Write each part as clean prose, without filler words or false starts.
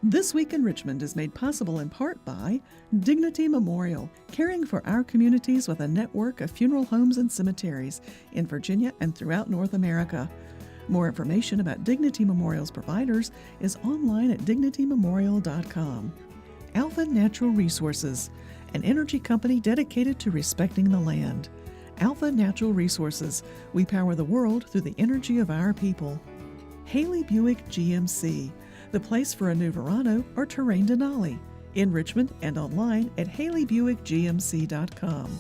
This Week in Richmond is made possible in part by Dignity Memorial, caring for our communities with a network of funeral homes and cemeteries in Virginia and throughout North America. More information about Dignity Memorial's providers is online at dignitymemorial.com. Alpha Natural Resources, an energy company dedicated to respecting the land. Alpha Natural Resources, we power the world through the energy of our people. Haley Buick GMC, the place for a new Verano or Terrain Denali, in Richmond and online at haleybuickgmc.com.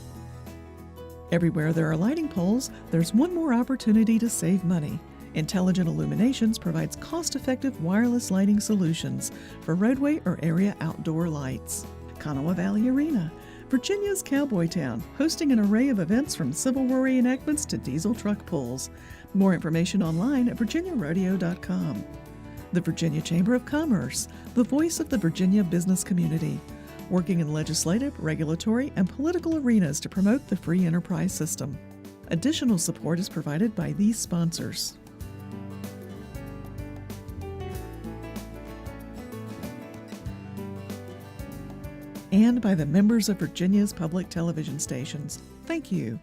Everywhere there are lighting poles, there's one more opportunity to save money. Intelligent Illuminations provides cost-effective wireless lighting solutions for roadway or area outdoor lights. Connaughton Valley Arena, Virginia's cowboy town, hosting an array of events from Civil War reenactments to diesel truck pulls. More information online at virginiarodeo.com. The Virginia Chamber of Commerce, the voice of the Virginia business community, working in legislative, regulatory, and political arenas to promote the free enterprise system. Additional support is provided by these sponsors. And by the members of Virginia's public television stations. Thank you.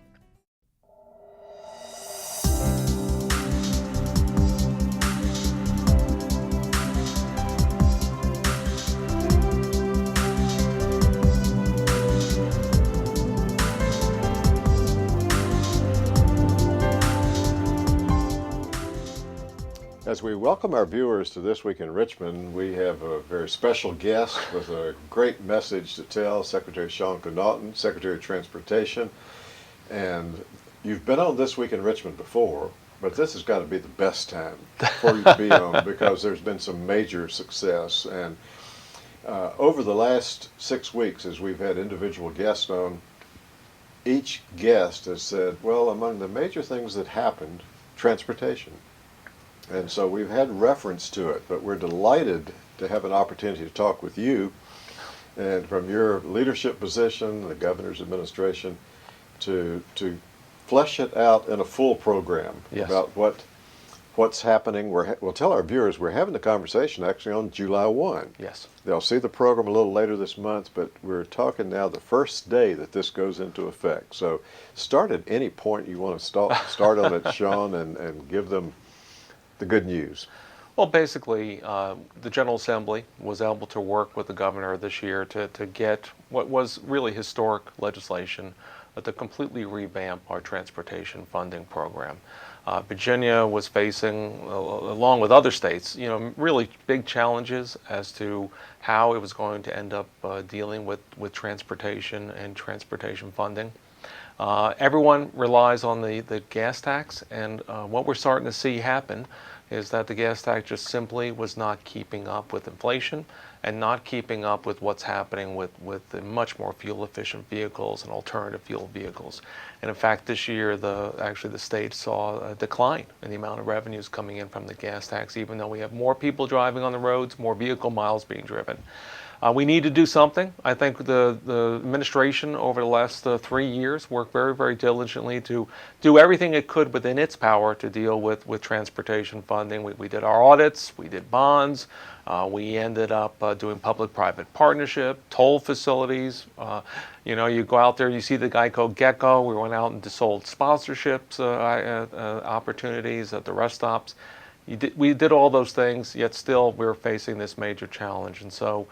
As we welcome our viewers to This Week in Richmond, we have a very special guest with a great message to tell, Secretary Sean Connaughton, Secretary of Transportation. And you've been on This Week in Richmond before, but this has got to be the best time for you to be on because there's been some major success. And over the last 6 weeks, as we've had individual guests on, each guest has said, well, among the major things that happened, transportation. And so we've had reference to it, but we're delighted to have an opportunity to talk with you and from your leadership position, the governor's administration, to flesh it out in a full program. Yes. About what's happening. We'll tell our viewers we're having the conversation actually on July 1. Yes. They'll see the program a little later this month, but we're talking now the first day that this goes into effect. So start at any point you want to start on it, Sean, and give them the good news. Well, basically, the General Assembly was able to work with the governor this year to get what was really historic legislation to completely revamp our transportation funding program. Virginia was facing, along with other states, really big challenges as to how it was going to end up dealing with transportation and transportation funding. Everyone relies on the gas tax, and what we're starting to see happen is that the gas tax just simply was not keeping up with inflation and not keeping up with what's happening with the much more fuel-efficient vehicles and alternative fuel vehicles. And in fact, this year, actually the state saw a decline in the amount of revenues coming in from the gas tax, even though we have more people driving on the roads, more vehicle miles being driven. We need to do something. I think the administration over the last 3 years worked very, very diligently to do everything it could within its power to deal with transportation funding. We did our audits, we did bonds, we ended up doing public-private partnership, toll facilities. You go out there, you see the Geico Gecko. We went out and sold sponsorships opportunities at the rest stops. We did all those things, yet still we're facing this major challenge. And so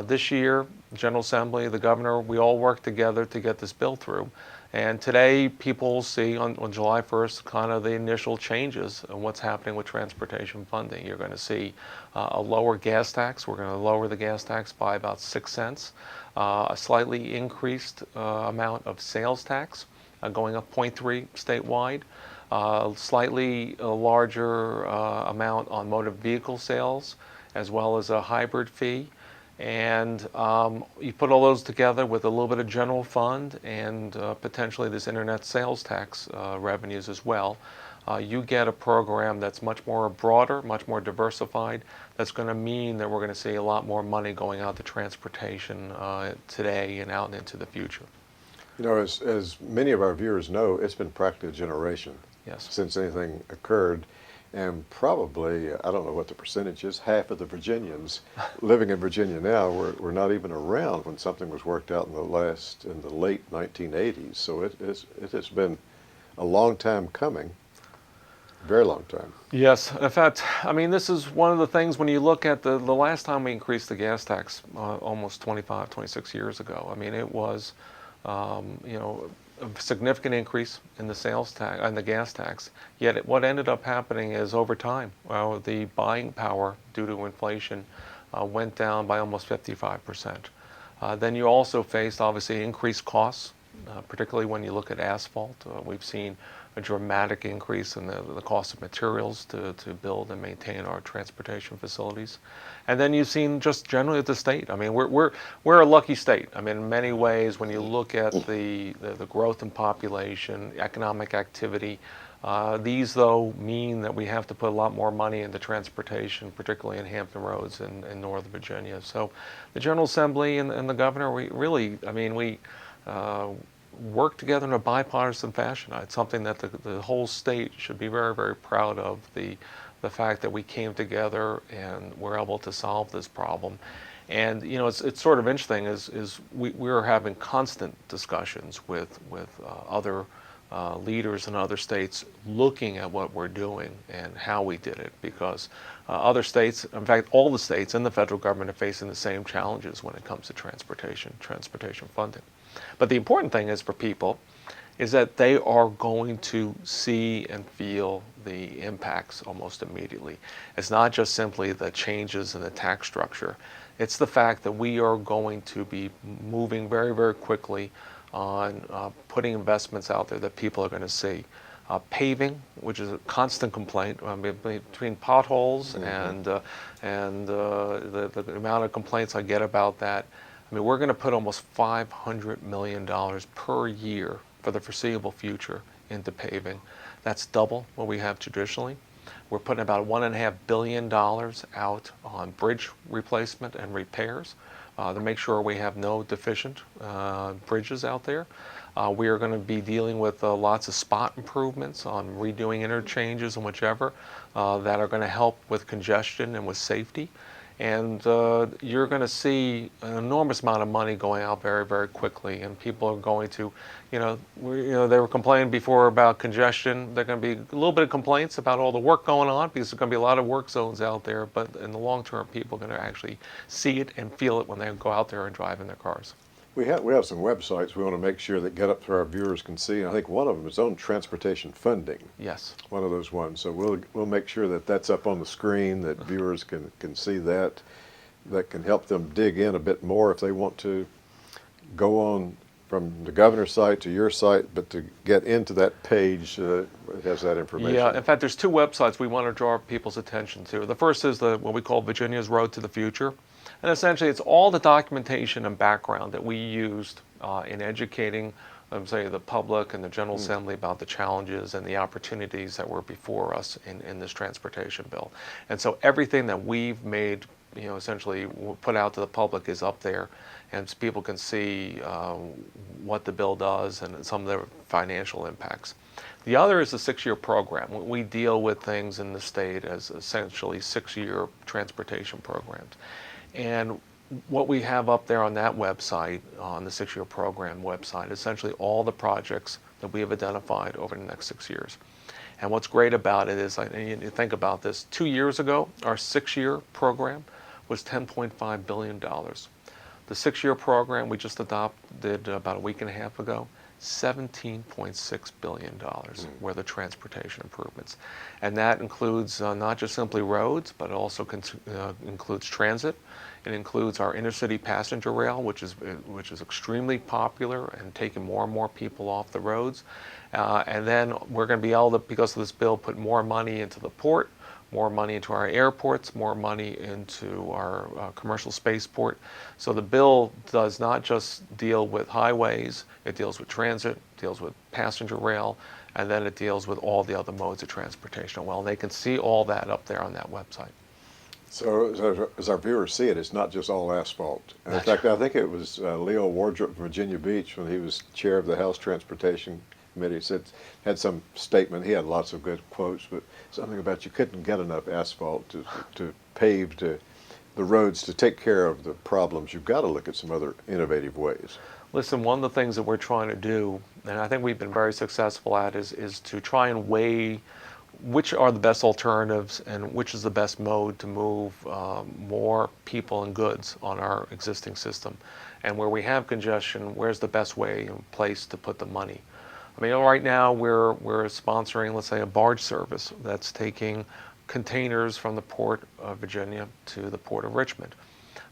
this year, General Assembly, the governor, we all worked together to get this bill through. And today, people will see on July 1st kind of the initial changes in what's happening with transportation funding. You're going to see a lower gas tax. We're going to lower the gas tax by about 6 cents, a slightly increased amount of sales tax, going up 0.3 statewide. Slightly larger amount on motor vehicle sales, as well as a hybrid fee. And you put all those together with a little bit of general fund and potentially this internet sales tax revenues as well. You get a program that's much more broader, much more diversified. That's going to mean that we're going to see a lot more money going out to transportation today and out into the future. As many of our viewers know, it's been practically a generation since anything occurred. And probably, I don't know what the percentage is, half of the Virginians living in Virginia now were not even around when something was worked out in the late 1980s. So it has been a long time coming, very long time. Yes, in fact, I mean, this is one of the things when you look at the last time we increased the gas tax almost 25, 26 years ago. I mean, it was, you know, a significant increase in the sales tax and the gas tax. Yet what ended up happening is over time, the buying power due to inflation went down by almost 55%. Then you also faced obviously increased costs, particularly when you look at asphalt. We've seen a dramatic increase in the cost of materials to build and maintain our transportation facilities. And then you've seen just generally at the state. I mean, we're a lucky state. I mean, in many ways, when you look at the growth in population, economic activity, these though mean that we have to put a lot more money into transportation, particularly in Hampton Roads in Northern Virginia. So the General Assembly and the governor, we really, I mean, we work together in a bipartisan fashion. It's something that the whole state should be very, very proud of, the fact that we came together and were able to solve this problem. And you know, it's sort of interesting is we're having constant discussions with other leaders in other states looking at what we're doing and how we did it, because other states, in fact, all the states and the federal government are facing the same challenges when it comes to transportation funding. But the important thing is for people is that they are going to see and feel the impacts almost immediately. It's not just simply the changes in the tax structure. It's the fact that we are going to be moving very, very quickly on putting investments out there that people are going to see. Paving, which is a constant complaint between potholes and the amount of complaints I get about that. I mean, we're going to put almost $500 million per year for the foreseeable future into paving. That's double what we have traditionally. We're putting about $1.5 billion out on bridge replacement and repairs to make sure we have no deficient bridges out there. We are going to be dealing with lots of spot improvements on redoing interchanges and whichever that are going to help with congestion and with safety. And you're going to see an enormous amount of money going out very, very quickly, and people are going to, they were complaining before about congestion. There are going to be a little bit of complaints about all the work going on because there's going to be a lot of work zones out there. But in the long term, people are going to actually see it and feel it when they go out there and drive in their cars. We have some websites we want to make sure that get up so our viewers can see. I think one of them is on transportation funding. Yes. One of those ones. So we'll make sure that that's up on the screen, that viewers can see that. That can help them dig in a bit more if they want to go on from the governor's site to your site, but to get into that page it has that information. Yeah, in fact, there's two websites we want to draw people's attention to. The first is what we call Virginia's Road to the Future. And essentially, it's all the documentation and background that we used in educating, say, the public and the General Assembly about the challenges and the opportunities that were before us in this transportation bill. And so everything that we've made, essentially put out to the public is up there, and people can see what the bill does and some of the financial impacts. The other is the 6-year program. We deal with things in the state as essentially 6-year transportation programs. And what we have up there on that website, on the 6-year program website, essentially all the projects that we have identified over the next 6 years. And what's great about it is, you think about this, 2 years ago, our 6-year program was $10.5 billion. The 6-year program we just adopted about a week and a half ago, $17.6 billion worth of transportation improvements. And that includes not just simply roads, but it also includes transit. It includes our intercity passenger rail, which is extremely popular and taking more and more people off the roads. And then we're going to be able to, because of this bill, put more money into the port, more money into our airports, more money into our commercial spaceport. So the bill does not just deal with highways, it deals with transit, deals with passenger rail, and then it deals with all the other modes of transportation. Well, they can see all that up there on that website. So as our viewers see it, it's not just all asphalt. In fact, I think it was Leo Wardrop from Virginia Beach, when he was chair of the House Transportation committee had some statement. He had lots of good quotes, but something about you couldn't get enough asphalt to pave the roads to take care of the problems. You've got to look at some other innovative ways. Listen, one of the things that we're trying to do, and I think we've been very successful at, is to try and weigh which are the best alternatives and which is the best mode to move more people and goods on our existing system. And where we have congestion, where's the best way and place to put the money? I mean, right now we're sponsoring, let's say, a barge service that's taking containers from the Port of Virginia to the Port of Richmond.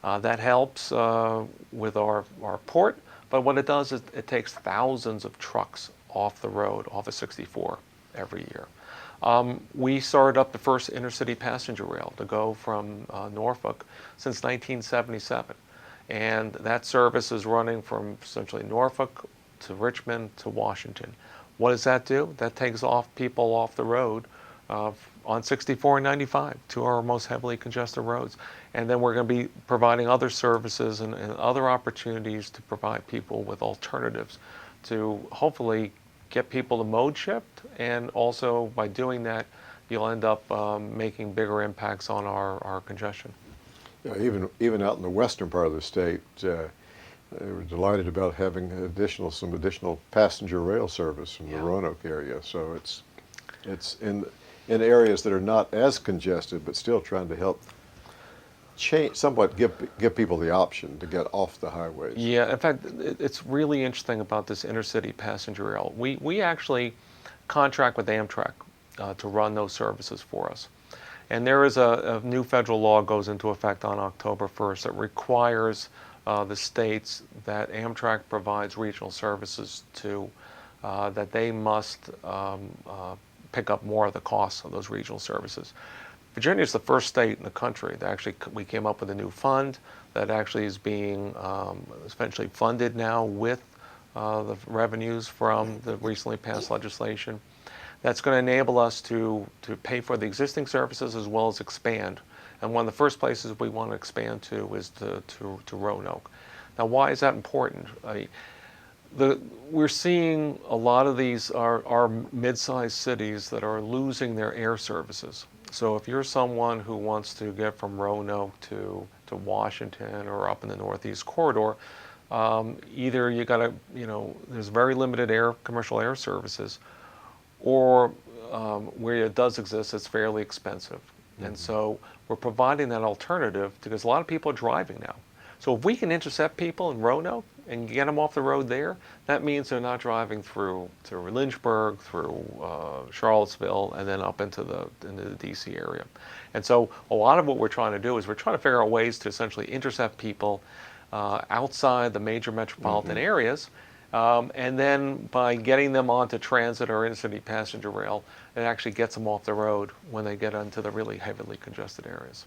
That helps with our port, but what it does is it takes thousands of trucks off the road, off of 64 every year. We started up the first intercity passenger rail to go from Norfolk since 1977. And that service is running from essentially Norfolk to Richmond to Washington. What does that do? That takes off people off the road on 64 and 95, two of our most heavily congested roads. And then we're going to be providing other services and other opportunities to provide people with alternatives to hopefully get people to mode shift. And also by doing that, you'll end up making bigger impacts on our congestion. Even out in the western part of the state, they were delighted about having some additional passenger rail service from the Roanoke area. So it's in areas that are not as congested, but still trying to help somewhat give people the option to get off the highways. Yeah, in fact, it's really interesting about this intercity passenger rail. We actually contract with Amtrak to run those services for us. And there is a new federal law goes into effect on October 1st that requires the states that Amtrak provides regional services to, that they must pick up more of the costs of those regional services. Virginia is the first state in the country that actually, we came up with a new fund that actually is being essentially funded now with the revenues from the recently passed legislation. That's going to enable us to pay for the existing services as well as expand. And one of the first places we want to expand to is to Roanoke. Now, why is that important? We're seeing a lot of these are mid-sized cities that are losing their air services. So if you're someone who wants to get from Roanoke to Washington or up in the Northeast corridor, either you got to, there's very limited commercial air services, or where it does exist, it's fairly expensive. Mm-hmm. And so we're providing that alternative because a lot of people are driving now. So if we can intercept people in Roanoke and get them off the road there, that means they're not driving through Lynchburg, through Charlottesville, and then up into the DC area. And so a lot of what we're trying to do is we're trying to figure out ways to essentially intercept people outside the major metropolitan mm-hmm. areas. And then by getting them onto transit or intercity passenger rail, it actually gets them off the road when they get into the really heavily congested areas.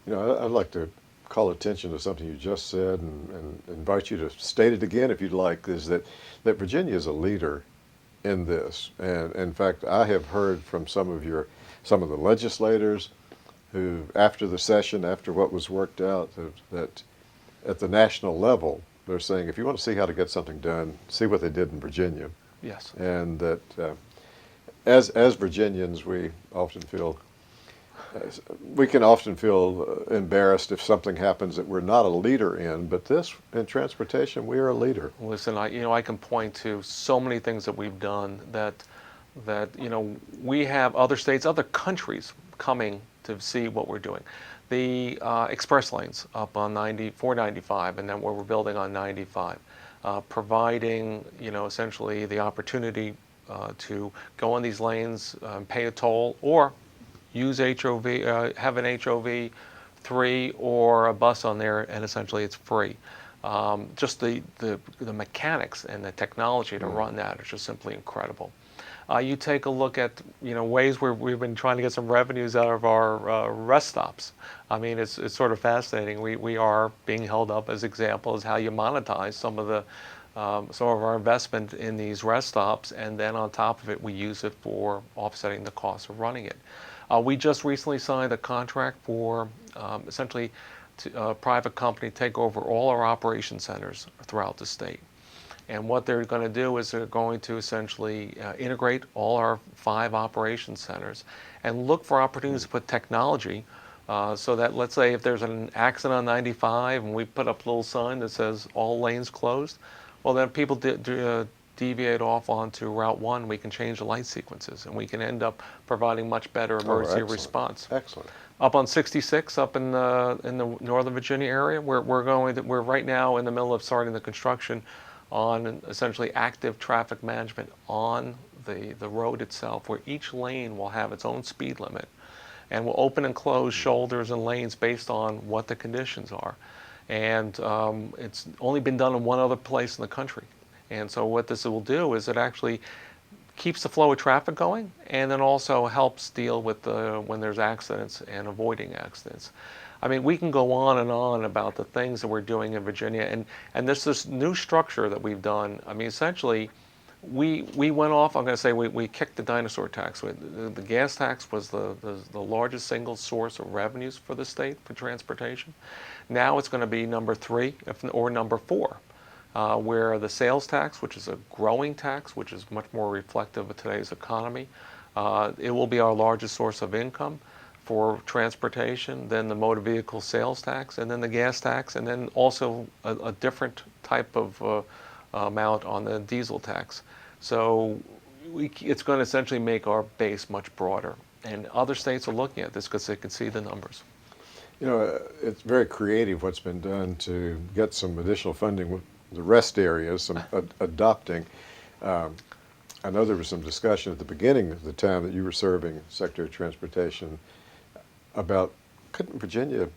I'd like to call attention to something you just said and invite you to state it again if you'd like, is that Virginia is a leader in this. And in fact, I have heard from some of the legislators who, after the session, after what was worked out, that at the national level, they're saying, if you want to see how to get something done, see what they did in Virginia. Yes. And that as Virginians, we can often feel embarrassed if something happens that we're not a leader in, but in transportation, we are a leader. Listen, I can point to so many things that we've done that we have other states, other countries coming to see what we're doing. The express lanes up on 495, and then where we're building on 95, providing essentially the opportunity to go on these lanes, pay a toll, or use HOV, have an HOV 3 or a bus on there, and essentially it's free. Just the mechanics and the technology to run that is just simply incredible. You take a look at ways where we've been trying to get some revenues out of our rest stops. I mean, it's sort of fascinating. We are being held up as examples how you monetize some of our investment in these rest stops, and then on top of it, we use it for offsetting the cost of running it. We just recently signed a contract for essentially a private company to take over all our operation centers throughout the state. And what they're going to do is they're going to essentially integrate all our 5 operation centers and look for opportunities to put technology so that, let's say, if there's an accident on 95 and we put up a little sign that says all lanes closed, well, then people deviate off onto Route 1, we can change the light sequences and we can end up providing much better emergency response. Excellent. Up on 66, up in the Northern Virginia area, we're right now in the middle of starting the construction on essentially active traffic management on the road itself, where each lane will have its own speed limit and will open and close shoulders and lanes based on what the conditions are. And it's only been done in one other place in the country. And so what this will do is it actually keeps the flow of traffic going, and then also helps deal with when there's accidents and avoiding accidents. I mean, we can go on about the things that we're doing in Virginia, and this new structure that we've done. I mean, essentially, we went off. I'm going to say we kicked the dinosaur tax. The gas tax was the largest single source of revenues for the state for transportation. Now it's going to be number 3 or number 4. Where the sales tax, which is a growing tax, which is much more reflective of today's economy, it will be our largest source of income for transportation, then the motor vehicle sales tax, and then the gas tax, and then also a different type of amount on the diesel tax. So it's going to essentially make our base much broader. And other states are looking at this because they can see the numbers. You know, it's very creative what's been done to get some additional funding with the rest areas, some adopting. I know there was some discussion at the beginning of the time that you were serving Secretary of Transportation about, couldn't Virginia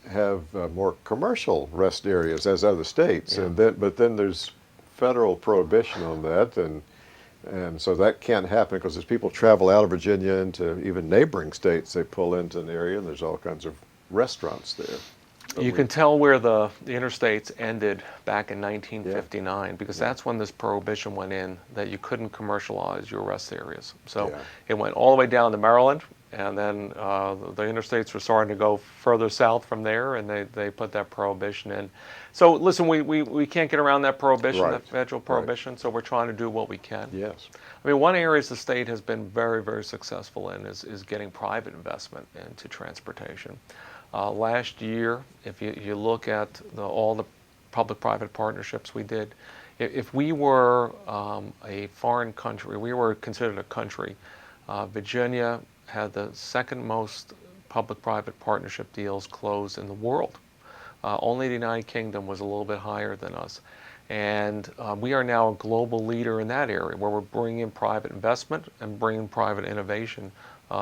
have more commercial rest areas as other states? Yeah. But then there's federal prohibition on that, and so that can't happen because as people travel out of Virginia into even neighboring states, they pull into an area and there's all kinds of restaurants there. You can tell where the interstates ended back in 1959 because that's when this prohibition went in that you couldn't commercialize your rest areas. So it went all the way down to Maryland, and then the interstates were starting to go further south from there, and they put that prohibition in. So listen, we can't get around that prohibition, that federal prohibition, so we're trying to do what we can. Yes. I mean, one area the state has been very, very successful in is getting private investment into transportation. Last year, if you look at all the public-private partnerships we did, if we were a foreign country, we were considered a country, Virginia had the second most public-private partnership deals closed in the world. Only the United Kingdom was a little bit higher than us. And we are now a global leader in that area where we're bringing in private investment and bringing private innovation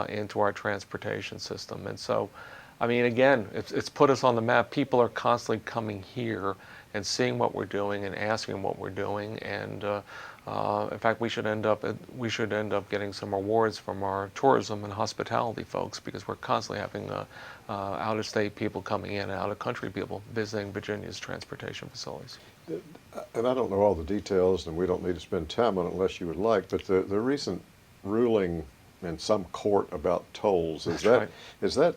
into our transportation system. And so, I mean, again, it's put us on the map. People are constantly coming here and seeing what we're doing and asking what we're doing. And in fact, we should end up getting some awards from our tourism and hospitality folks because we're constantly having out-of-state people coming in and out-of-country people visiting Virginia's transportation facilities. And I don't know all the details, and we don't need to spend time on it unless you would like, but the recent ruling in some court about tolls, is that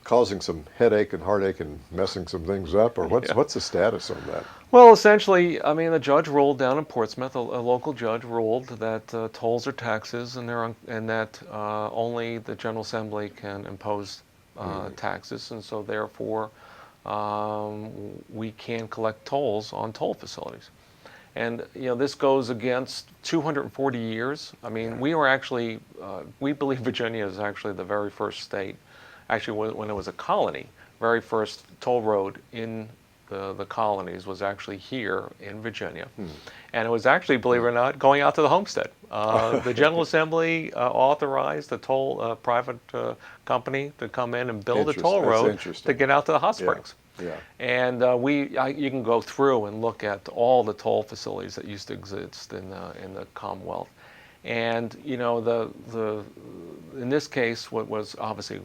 causing some headache and heartache and messing some things up, or what's the status on that? Well, essentially, I mean, the judge ruled down in Portsmouth, a local judge ruled that tolls are taxes, and that only the General Assembly can impose taxes, and so therefore we can collect tolls on toll facilities. And this goes against 240 years. I mean, we were actually, we believe Virginia is actually the very first state. Actually, when it was a colony, very first toll road in the colonies was actually here in Virginia. And it was actually, believe it or not, going out to the homestead. The General Assembly authorized a private company to come in and build a toll road to get out to the hot springs. Yeah. And you can go through and look at all the toll facilities that used to exist in the Commonwealth. And in this case, what was obviously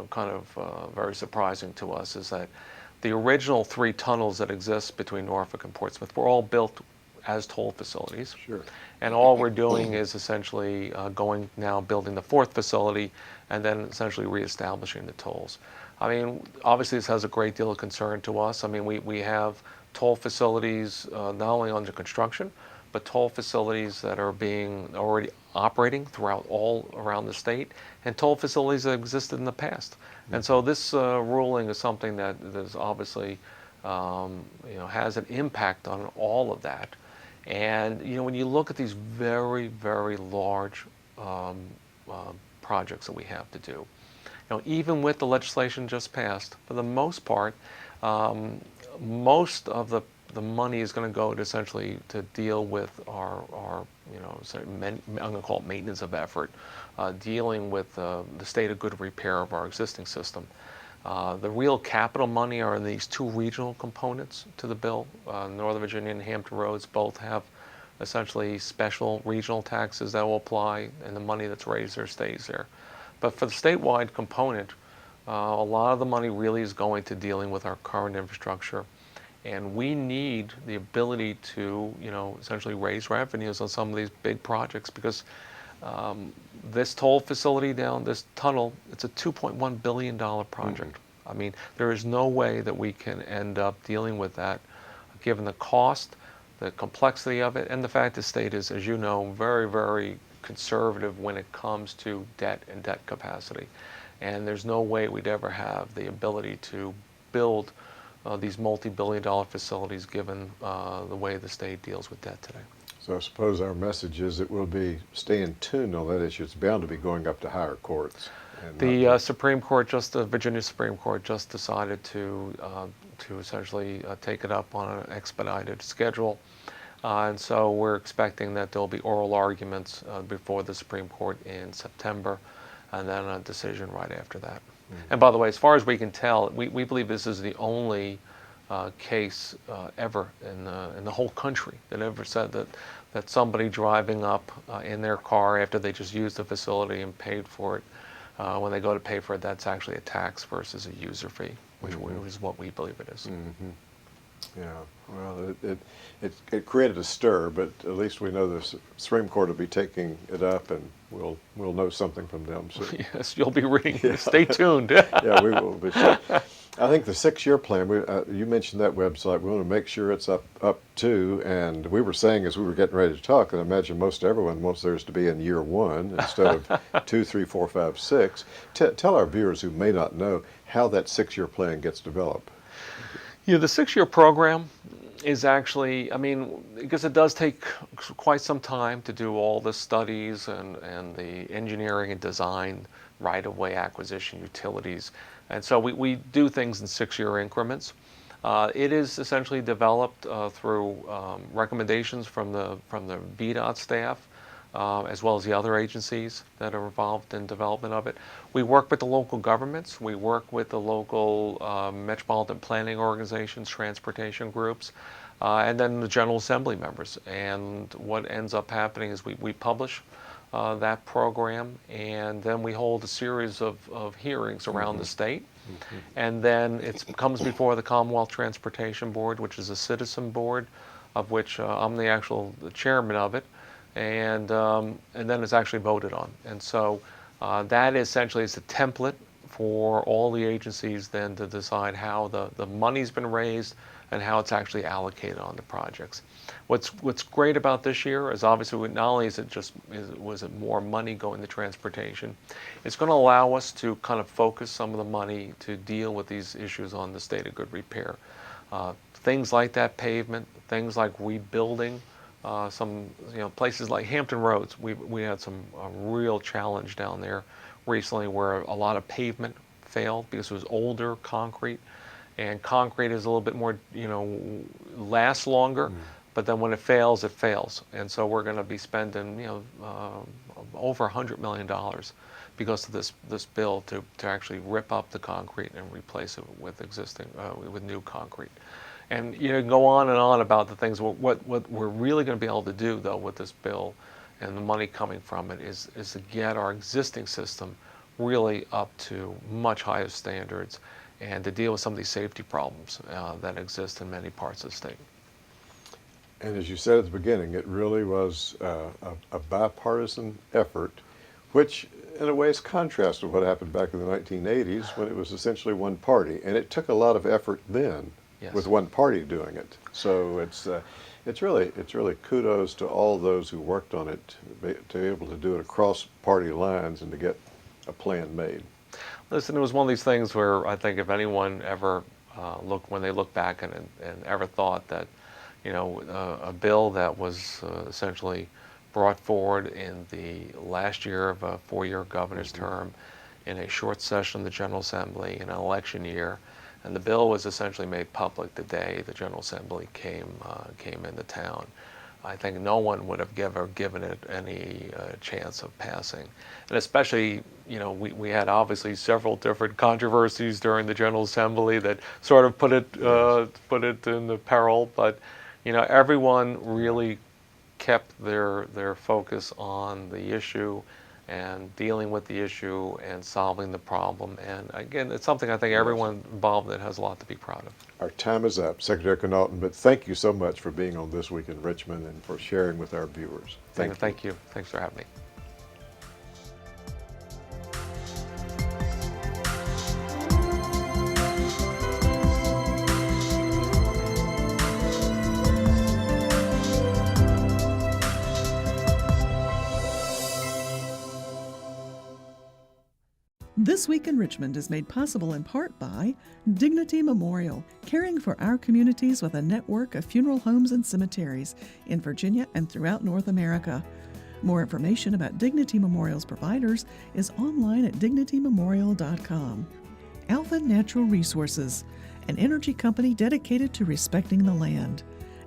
kind of very surprising to us is that the original 3 tunnels that exist between Norfolk and Portsmouth were all built as toll facilities. Sure. And all we're doing is essentially building the 4th facility and then essentially reestablishing the tolls. I mean, obviously this has a great deal of concern to us. I mean, we have toll facilities not only under construction, but toll facilities that are being already operating throughout all around the state, and toll facilities that existed in the past. And so this ruling is something that is obviously, has an impact on all of that. And when you look at these very, very large projects that we have to do, even with the legislation just passed, for the most part, most of the money is going to go to essentially to deal with our I'm going to call it maintenance of effort, dealing with the state of good repair of our existing system. The real capital money are in these two regional components to the bill. Northern Virginia and Hampton Roads both have essentially special regional taxes that will apply, and the money that's raised there stays there. But for the statewide component, a lot of the money really is going to dealing with our current infrastructure. And we need the ability to, essentially raise revenues on some of these big projects, because this toll facility down this tunnel, it's a $2.1 billion project. I mean, there is no way that we can end up dealing with that, given the cost, the complexity of it, and the fact the state is, as you know, very, very conservative when it comes to debt and debt capacity. And there's no way we'd ever have the ability to build these multi-billion-dollar facilities given the way the state deals with debt today. So I suppose our message is that we'll be staying tuned on that issue. It's bound to be going up to higher courts. The Supreme Court, the Virginia Supreme Court, just decided to essentially take it up on an expedited schedule. And so we're expecting that there'll be oral arguments before the Supreme Court in September, and then a decision right after that. And by the way, as far as we can tell, we believe this is the only case ever in the whole country that ever said that somebody driving up in their car after they just used the facility and paid for it, when they go to pay for it, that's actually a tax versus a user fee, which is what we believe it is. Yeah, well, it created a stir, but at least we know the Supreme Court will be taking it up, and we'll know something from them soon. Yes, you'll be reading. Yeah. Stay tuned. Yeah, we will be. I think the 6-year plan, you mentioned that website. We want to make sure it's up too. And we were saying as we were getting ready to talk, and I imagine most everyone wants theirs to be in year 1 instead of 2, 3, 4, 5, 6. Tell our viewers who may not know how that 6-year plan gets developed. Yeah, the 6-year program is actually, I mean, because it does take quite some time to do all the studies and the engineering and design, right-of-way acquisition, utilities. And so we do things in 6-year increments. It is essentially developed through recommendations from the VDOT staff, as well as the other agencies that are involved in development of it. We work with the local governments. We work with the local metropolitan planning organizations, transportation groups, and then the General Assembly members. And what ends up happening is we publish that program, and then we hold a series of hearings around the state. And then it comes before the Commonwealth Transportation Board, which is a citizen board, of which I'm the chairman of it. And then it's actually voted on. And so that essentially is the template for all the agencies then to decide how the money's been raised and how it's actually allocated on the projects. What's great about this year is obviously not only was it more money going to transportation, it's going to allow us to kind of focus some of the money to deal with these issues on the state of good repair. Things like that pavement, things like rebuilding. Some places like Hampton Roads, we had some real challenge down there recently where a lot of pavement failed because it was older concrete, and concrete is a little bit more lasts longer, but then when it fails, and so we're going to be spending over $100 million because of this bill to actually rip up the concrete and replace it with with new concrete. And you can go on and on about the things. What we're really going to be able to do, though, with this bill and the money coming from it is to get our existing system really up to much higher standards and to deal with some of these safety problems that exist in many parts of the state. And as you said at the beginning, it really was a bipartisan effort, which in a way, it's contrast to what happened back in the 1980s when it was essentially one party, and it took a lot of effort then Yes. with one party doing it. So it's really kudos to all those who worked on it to be able to do it across party lines and to get a plan made. Listen, it was one of these things where I think if anyone ever when they look back and ever thought that, a bill that was essentially brought forward in the last year of a 4-year governor's term, in a short session of the General Assembly in an election year, and the bill was essentially made public the day the General Assembly came into town. I think no one would have given it any chance of passing. And especially, we had obviously several different controversies during the General Assembly that sort of put it in the peril, but everyone really kept their focus on the issue and dealing with the issue and solving the problem. And again, it's something I think everyone involved in has a lot to be proud of. Our time is up, Secretary Connaughton, but thank you so much for being on This Week in Richmond and for sharing with our viewers. Thank you. Thanks for having me. This Week in Richmond is made possible in part by Dignity Memorial, caring for our communities with a network of funeral homes and cemeteries in Virginia and throughout North America. More information about Dignity Memorial's providers is online at dignitymemorial.com. Alpha Natural Resources, an energy company dedicated to respecting the land.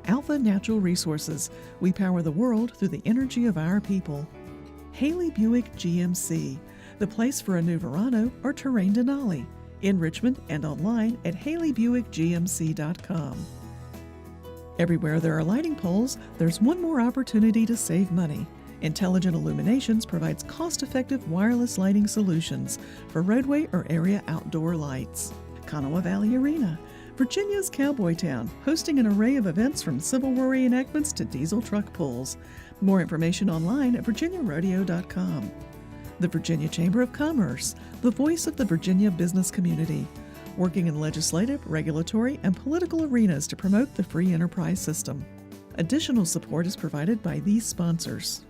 Alpha Natural Resources, we power the world through the energy of our people. Haley Buick GMC, the place for a new Verano or Terrain Denali, in Richmond and online at haleybuickgmc.com. Everywhere there are lighting poles, there's one more opportunity to save money. Intelligent Illuminations provides cost-effective wireless lighting solutions for roadway or area outdoor lights. Connaughton Valley Arena, Virginia's cowboy town, hosting an array of events from Civil War reenactments to diesel truck pulls. More information online at virginiarodeo.com. The Virginia Chamber of Commerce, the voice of the Virginia business community, working in legislative, regulatory, and political arenas to promote the free enterprise system. Additional support is provided by these sponsors.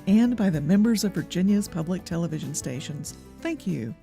And by the members of Virginia's public television stations. Thank you.